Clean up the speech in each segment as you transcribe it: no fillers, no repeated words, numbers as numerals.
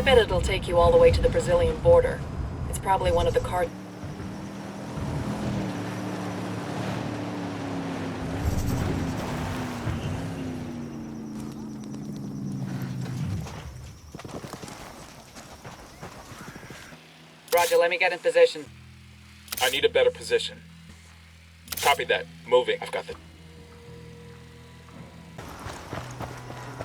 bet it'll take you all the way to the Brazilian border. It's probably one of the cart... Roger, let me get in position. I need a better position. Copy that. Moving. I've got the...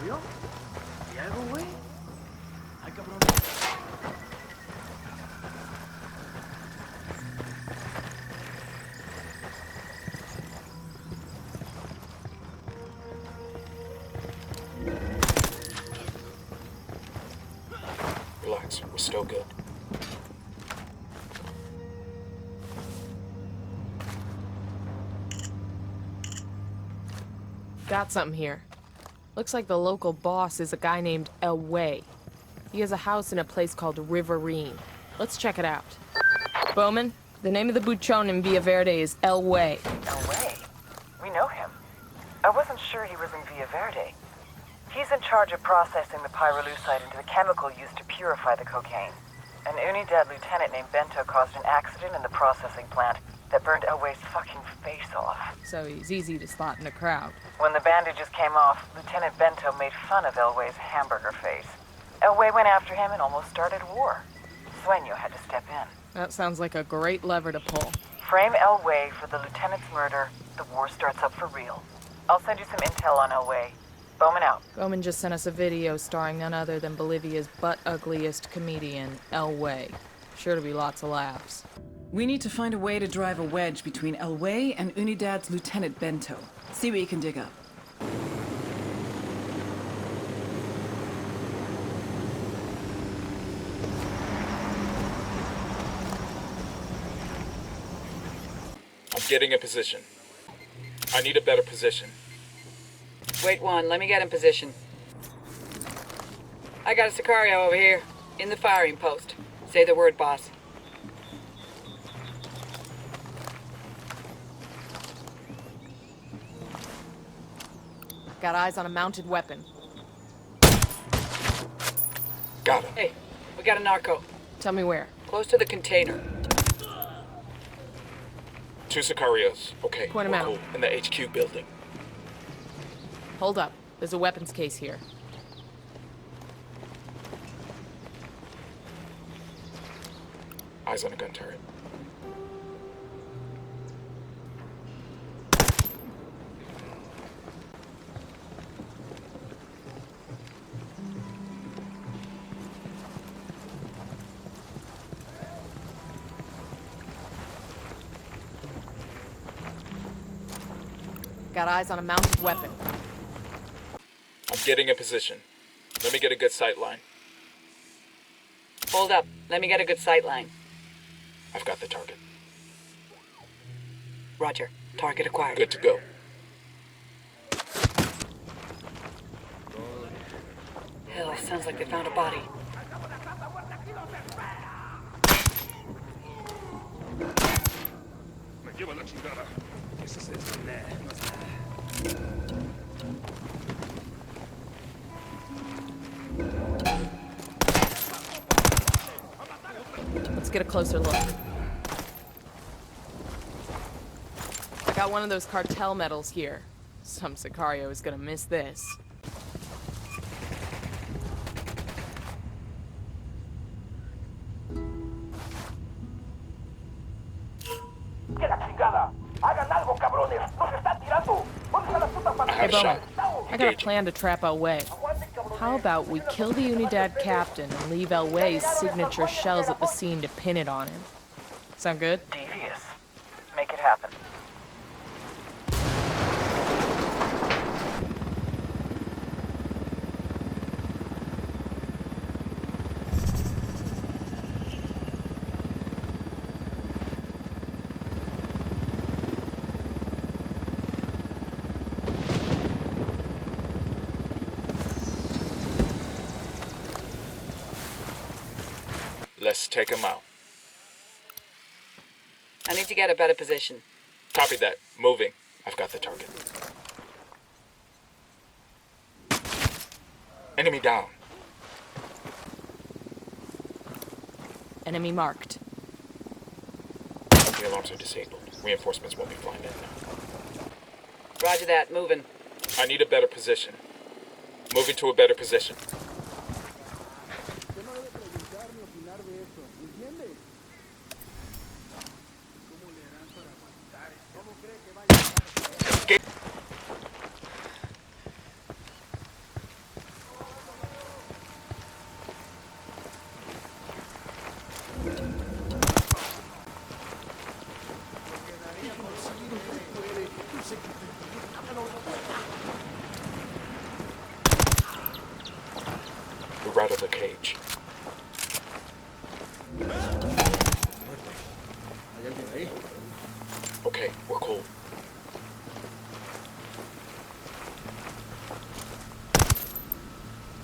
¿Vio? ¿Y algo, güey? Ay, cabrón. Relax. We're still good. Got something here. Looks like the local boss is a guy named WEY. He has a house in a place called Riverine. Let's check it out. Bowman, the name of the buchon in Villa Verde is WEY. WEY? We know him. I wasn't sure he was in Villa Verde. He's in charge of processing the pyrolusite into the chemical used to purify the cocaine. An Unidad lieutenant named Bento caused an accident in the processing plant that burned Wey's fucking face off. So he's easy to spot in a crowd. When the bandages came off, Lieutenant Bento made fun of Wey's hamburger face. Wey went after him and almost started war. Sueño had to step in. That sounds like a great lever to pull. Frame Wey for the lieutenant's murder, the war starts up for real. I'll send you some intel on Wey. Bowman out. Bowman just sent us a video starring none other than Bolivia's butt-ugliest comedian, WEY. Sure to be lots of laughs. We need to find a way to drive a wedge between Wey and Unidad's Lieutenant Bento. See what you can dig up. I'm getting in position. I need a better position. Wait one, let me get in position. I got a Sicario over here, in the firing post. Say the word, boss. Got eyes on a mounted weapon. Got him. Hey, we got a narco. Tell me where. Close to the container. 2 Sicarios. Okay, Point 'em we're out. cool. In the HQ building. Hold up. There's a weapons case here. Eyes on a gun turret. Got eyes on a mounted weapon. I'm getting in position. Let me get a good sight line. Hold up, let me get a good sight line. I've got the target. Roger, target acquired. Good to go. Hell, sounds like they found a body. Let's get a closer look. I got one of those cartel medals here. Some Sicario is gonna miss this. Hey, Bowman, I got a plan to trap Wey. How about we kill the Unidad captain and leave Wey's signature shells at the scene to pin it on him? Sound good? Devious. Make it happen. Let's take him out. I need to get a better position. Copy that. Moving. I've got the target. Enemy down. Enemy marked. The alarms are disabled. Reinforcements won't be flying in now. Roger that, moving. I need a better position. Moving to a better position. We're out of the cage. Okay, we're cool.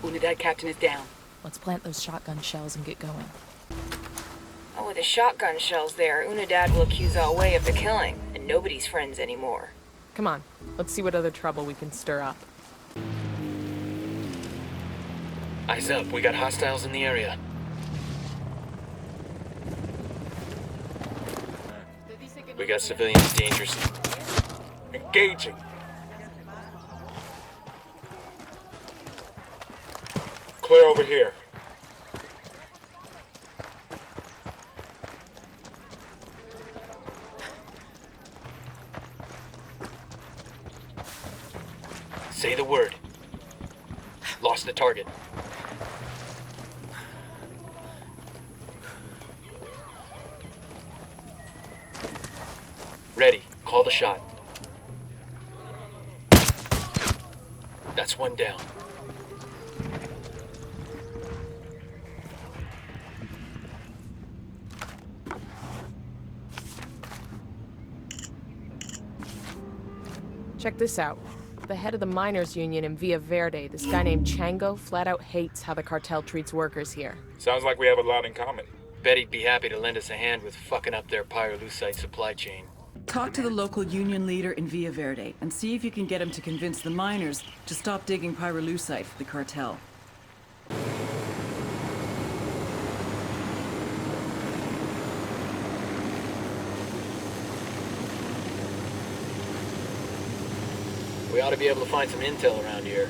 Unidad captain is down. Let's plant those shotgun shells and get going. Oh, with the shotgun shells there, Unidad will accuse WEY of the killing, and nobody's friends anymore. Come on, let's see what other trouble we can stir up. Eyes up, we got hostiles in the area. We got civilians dangerously engaging. Clear over here. Say the word. Lost the target. Ready. Call the shot. That's one down. Check this out. The head of the miners' union in Villa Verde, this guy named Chango, flat out hates how the cartel treats workers here. Sounds like we have a lot in common. Bet he'd be happy to lend us a hand with fucking up their pyrolusite supply chain. Talk to the local union leader in Villa Verde and see if you can get him to convince the miners to stop digging pyrolusite for the cartel. We ought to be able to find some intel around here.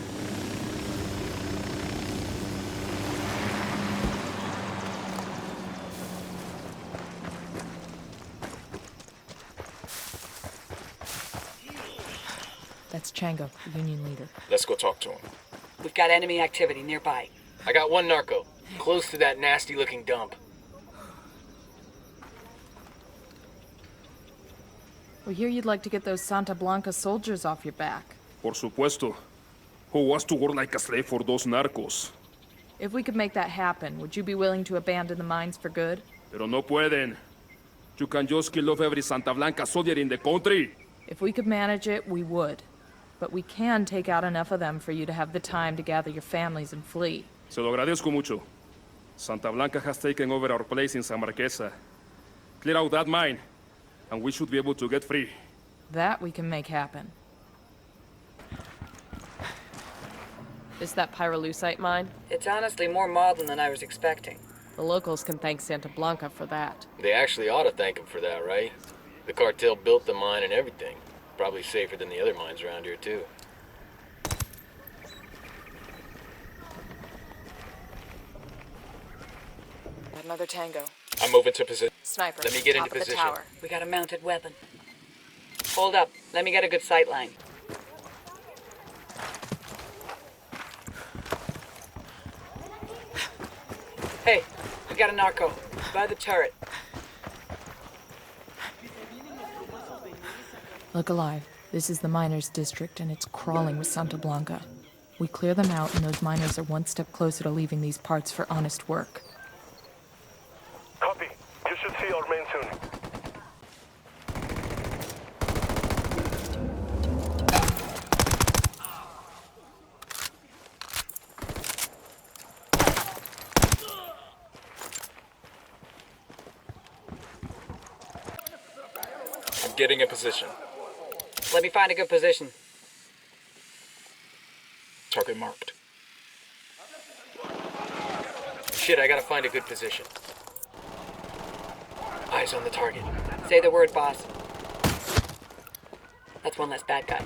That's Chango, the union leader. Let's go talk to him. We've got enemy activity nearby. I got one narco, close to that nasty-looking dump. We hear you'd like to get those Santa Blanca soldiers off your back. Por supuesto. Who wants to work like a slave for those narcos? If we could make that happen, would you be willing to abandon the mines for good? Pero no pueden. You can just kill off every Santa Blanca soldier in the country. If we could manage it, we would. But we can take out enough of them for you to have the time to gather your families and flee. Se lo agradezco mucho. Santa Blanca has taken over our place in San Marquesa. Clear out that mine, and we should be able to get free. That we can make happen. Is that pyrolusite mine? It's honestly more modern than I was expecting. The locals can thank Santa Blanca for that. They actually ought to thank him for that, right? The cartel built the mine and everything. Probably safer than the other mines around here, too. Another tango. I'm moving to position. Sniper. Let me get top into of the position. tower. We got a mounted weapon. Hold up. Let me get a good sight line. Hey, we got a narco. By the turret. Look alive. This is the miners' district, and it's crawling with Santa Blanca. We clear them out, and those miners are one step closer to leaving these parts for honest work. Copy. You should see our men soon. I'm getting in position. Let me find a good position. Target marked. Shit, I gotta find a good position. Eyes on the target. Say the word, boss. That's one less bad guy.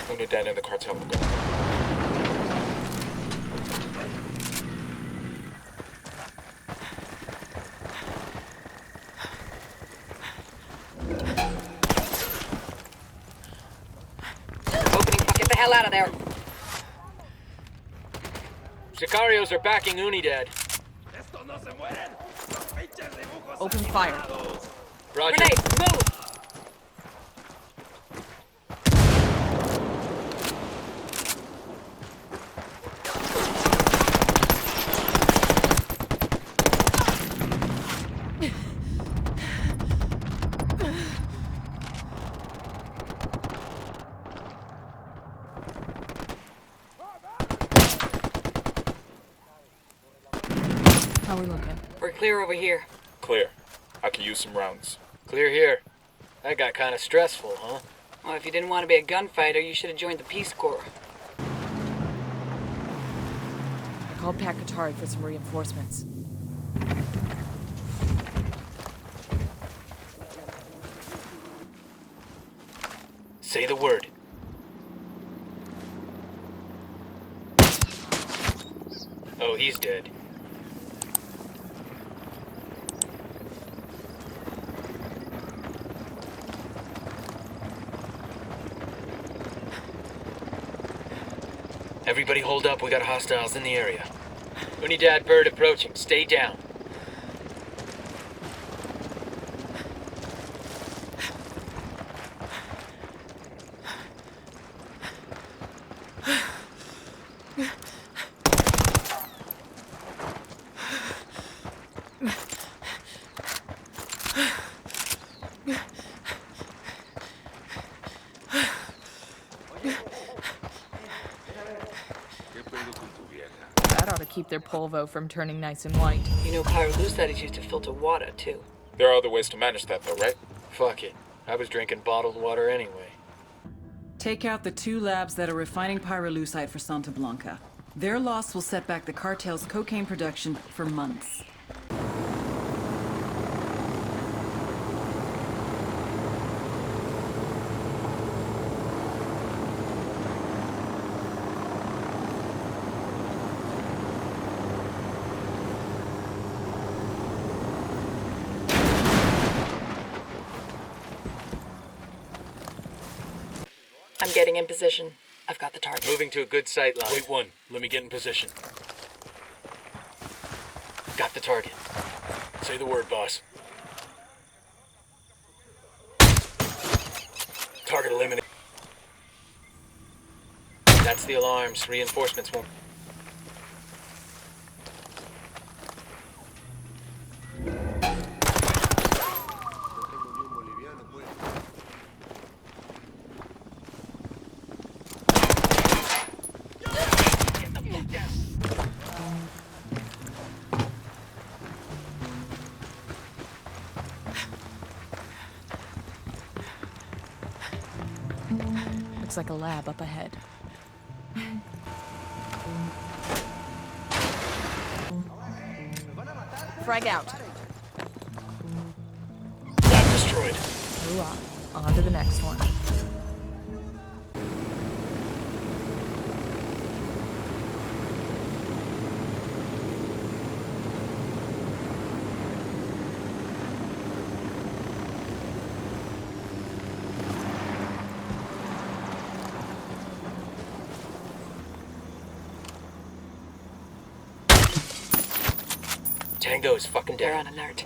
Unidad and the cartel will go. Opening, get the hell out of there. Sicarios are backing Unidad. Open fire. Roger. Grenade, move! How we looking? We're clear over here. Clear. I could use some rounds. Clear here. That got kind of stressful, huh? Well, if you didn't want to be a gunfighter, you should have joined the Peace Corps. I called Pakatari for some reinforcements. Say the word. Oh, he's dead. Everybody hold up, we got hostiles in the area. Unidad bird approaching, stay down. That ought to keep their polvo from turning nice and white. You know pyrolusite is used to filter water, too. There are other ways to manage that though, right? Fuck it. I was drinking bottled water anyway. Take out the 2 labs that are refining pyrolusite for Santa Blanca. Their loss will set back the cartel's cocaine production for months. I'm getting in position. I've got the target. Moving to a good sight line. Wait one. Let me get in position. Got the target. Say the word, boss. Target eliminated. That's the alarms. Reinforcements won't... Looks like a lab up ahead. Frag out. Lab destroyed. Ooh-ah. On to the next one. Tango is fucking They're down. on alert.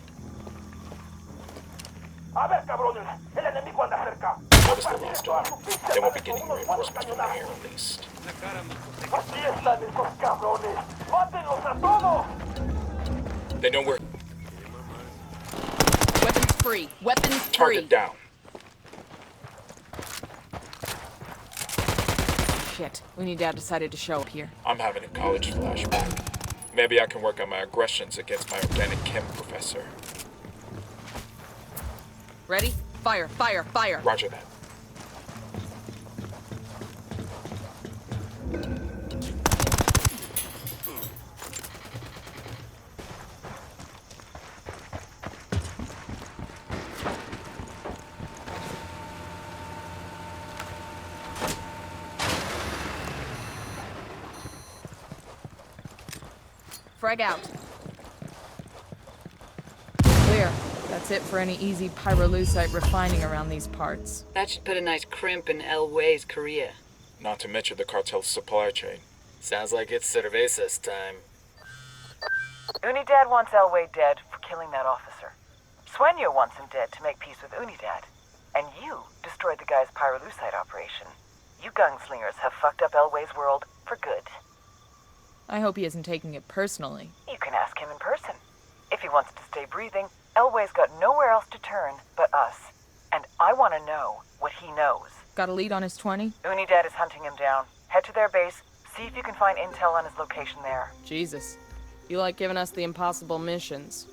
A ver, cabrones, el enemigo anda cerca. Notice the lost arm. They won't be getting reinforcements from here at least. Aquí están esos cabrones. ¡Mátenlos a todos! They know where. Weapons free. Weapons free. Target down. Shit. Unidad decided to show up here. I'm having a college flashback. Maybe I can work on my aggressions against my organic chem professor. Ready? Fire, fire, fire. Roger that. frag out. Clear. That's it for any easy pyrolusite refining around these parts. That should put a nice crimp in WEY's career. Not to mention the cartel's supply chain. Sounds like it's cervezas time. Unidad wants WEY dead for killing that officer. Sueño wants him dead to make peace with Unidad. And you destroyed the guy's pyrolusite operation. You gunslingers have fucked up WEY's world for good. I hope he isn't taking it personally. You can ask him in person. If he wants to stay breathing, WEY's got nowhere else to turn but us. And I want to know what he knows. Got a lead on his 20? Unidad is hunting him down. Head to their base, see if you can find intel on his location there. Jesus. You like giving us the impossible missions.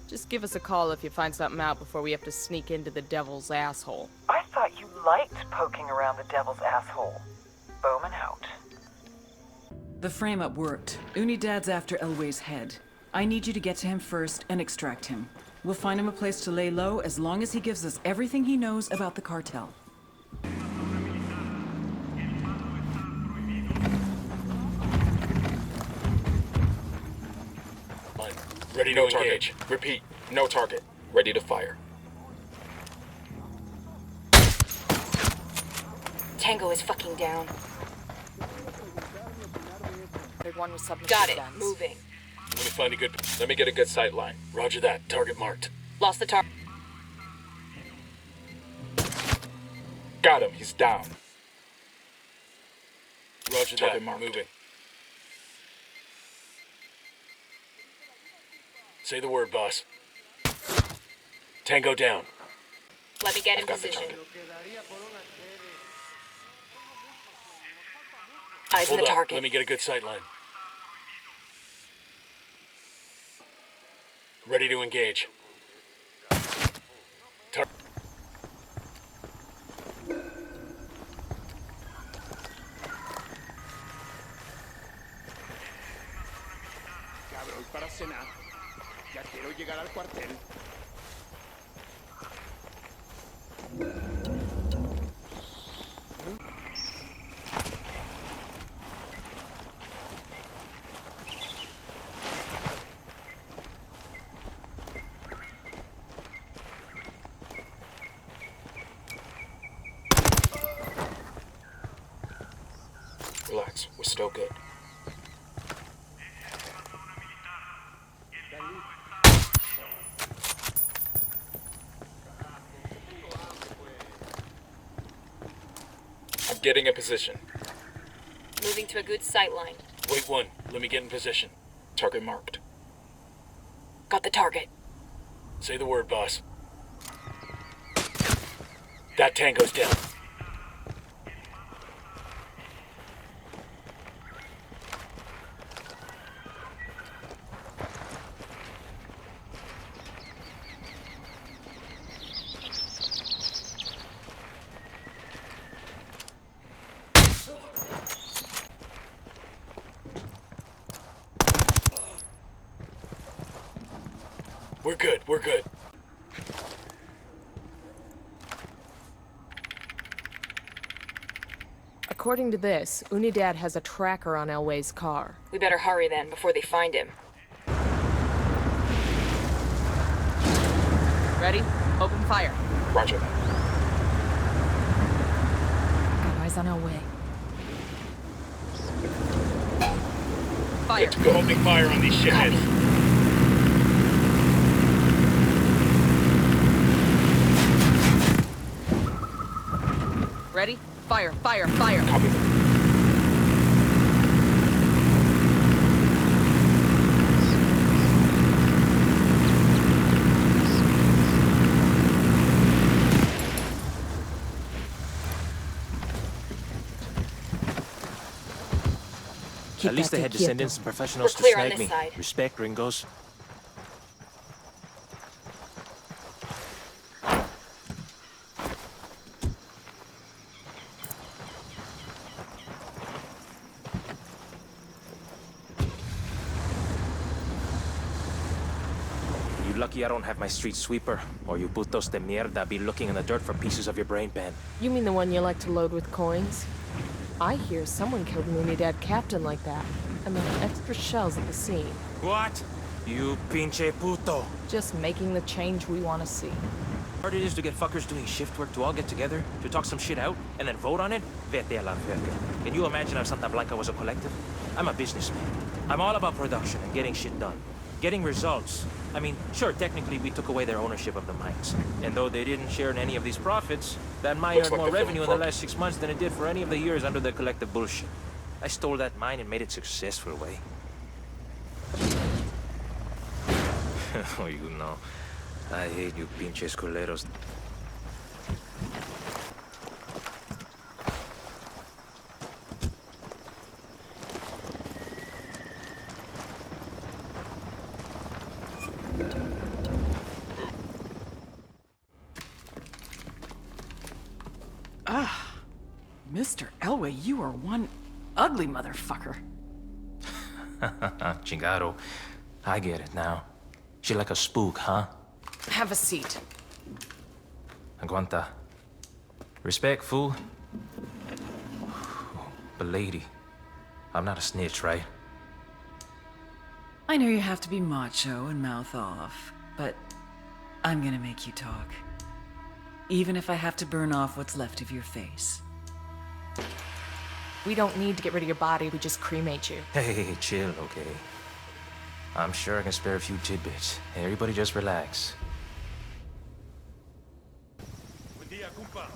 Just give us a call if you find something out before we have to sneak into the devil's asshole. I thought you liked poking around the devil's asshole. Bowman out. The frame-up worked. Unidad's after WEY's head. I need you to get to him first and extract him. We'll find him a place to lay low as long as he gives us everything he knows about the cartel. Ready to engage. Repeat, no target. Ready to fire. Tango is fucking down. Third one was submachine Got it. guns. Moving. Let me get a good sight line. Roger that. Target marked. Lost the target. Got him. He's down. Roger Target that. marked. Moving. Say the word, boss. Tango down. Let me get in I've got the position. target. Eyes on Hold the up. target. Let me get a good sight line. Ready to engage. Cabrón, para cenar. Ya quiero llegar al cuartel. Relax. We're still good. I'm getting in position. Moving to a good sight line. Wait one. Let me get in position. Target marked. Got the target. Say the word, boss. That tango's down. We're good. We're good. According to this, Unidad has a tracker on WEY's car. We better hurry then, before they find him. Ready? Open fire. Roger that. Got eyes on WEY. Fire. Good to go. Opening fire on these shitheads. Ready? Fire, fire, fire. Copy that. At least they had descendants and professionals to We're clear on snag this me. side. Respect, gringos. You lucky I don't have my street sweeper, or you putos de mierda be looking in the dirt for pieces of your brain pan. You mean the one you like to load with coins? I hear someone killed an Unidad captain like that, and there are extra shells at the scene. What? You pinche puto. Just making the change we want to see. Hard it is to get fuckers doing shift work to all get together, to talk some shit out, and then vote on it? Vete a la verga. Can you imagine if Santa Blanca was a collective? I'm a businessman. I'm all about production and getting shit done. Getting results. I mean, sure, technically we took away their ownership of the mines. And though they didn't share in any of these profits, that mine Looks earned like more they're revenue in feeling the last 6 months than it did for any of the years under the collective bullshit. I stole that mine and made it successful, way. Oh, you know. I hate you pinches culeros. Mr. Elway, you are one ugly motherfucker. Chingado. I get it now. She like a spook, huh? Have a seat. Aguanta. Respect, fool. But lady, I'm not a snitch, right? I know you have to be macho and mouth off, but I'm gonna make you talk. Even if I have to burn off what's left of your face. We don't need to get rid of your body, we just cremate you. Hey, chill, okay? I'm sure I can spare a few tidbits. Everybody just relax. Buen día, compa.